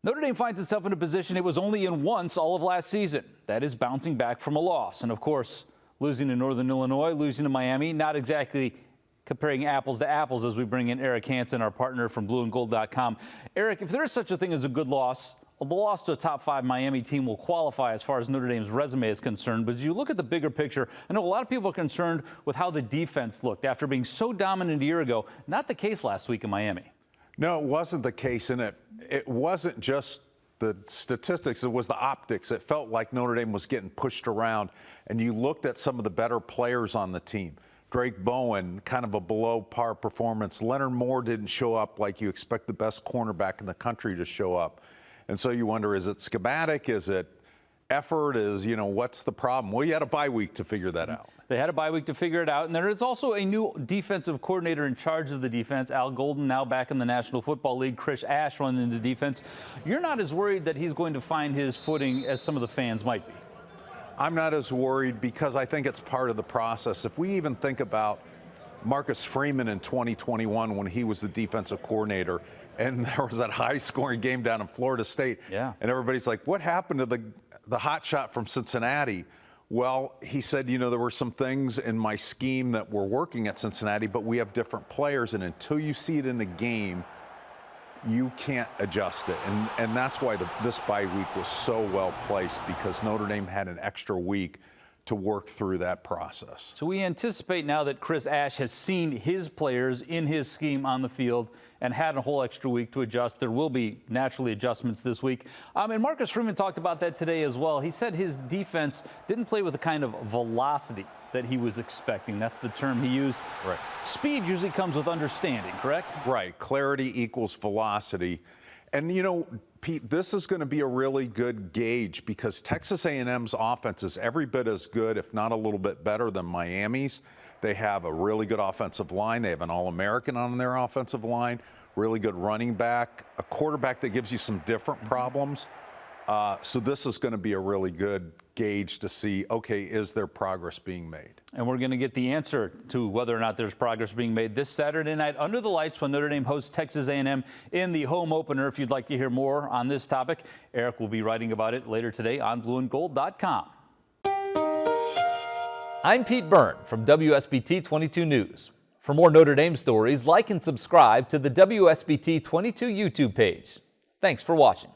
Notre Dame finds itself in a position it was only in once all of last season. That is bouncing back from a loss. And of course, losing to Northern Illinois, losing to Miami, not exactly comparing apples to apples as we bring in Eric Hansen, our partner from blueandgold.com. Eric, if there is such a thing as a good loss, the loss to a top 5 Miami team will qualify as far as Notre Dame's resume is concerned. But as you look at the bigger picture, I know a lot of people are concerned with how the defense looked after being so dominant a year ago. Not the case last week in Miami. No, it wasn't the case, and it wasn't just the statistics, it was the optics. It felt like Notre Dame was getting pushed around, and you looked at some of the better players on the team. Drake Bowen, kind of a below-par performance. Leonard Moore didn't show up like you expect the best cornerback in the country to show up. And so you wonder, is it schematic? Is it effort? What's the problem? Well, you had a bye week to figure that out. They had a bye week to figure it out, and there is also a new defensive coordinator in charge of the defense. Al Golden now back in the National Football League. Chris Ash running the defense. You're not as worried that he's going to find his footing as some of the fans might be. I'm not as worried because I think it's part of the process. If we even think about Marcus Freeman in 2021 when he was the defensive coordinator, and there was that high-scoring game down in Florida State, and everybody's like, what happened to the hot shot from Cincinnati? Well, he said, there were some things in my scheme that were working at Cincinnati, but we have different players, and until you see it in the game, you can't adjust it. And that's why this bye week was so well placed, because Notre Dame had an extra week to work through that process. So we anticipate now that Chris Ash has seen his players in his scheme on the field and had a whole extra week to adjust. There will be naturally adjustments this week. And Marcus Freeman talked about that today as well. He said his defense didn't play with the kind of velocity that he was expecting. That's the term he used. Right. Speed usually comes with understanding, correct? Right. Clarity equals velocity. And, Pete, this is going to be a really good gauge because Texas A&M's offense is every bit as good, if not a little bit better than Miami's. They have a really good offensive line. They have an All-American on their offensive line, really good running back, a quarterback that gives you some different problems. So this is going to be a really good gauge to see, okay, is there progress being made? And we're going to get the answer to whether or not there's progress being made this Saturday night under the lights when Notre Dame hosts Texas A&M in the home opener. If you'd like to hear more on this topic, Eric will be writing about it later today on blueandgold.com. I'm Pete Byrne from WSBT-22 News. For more Notre Dame stories, like and subscribe to the WSBT-22 YouTube page. Thanks for watching.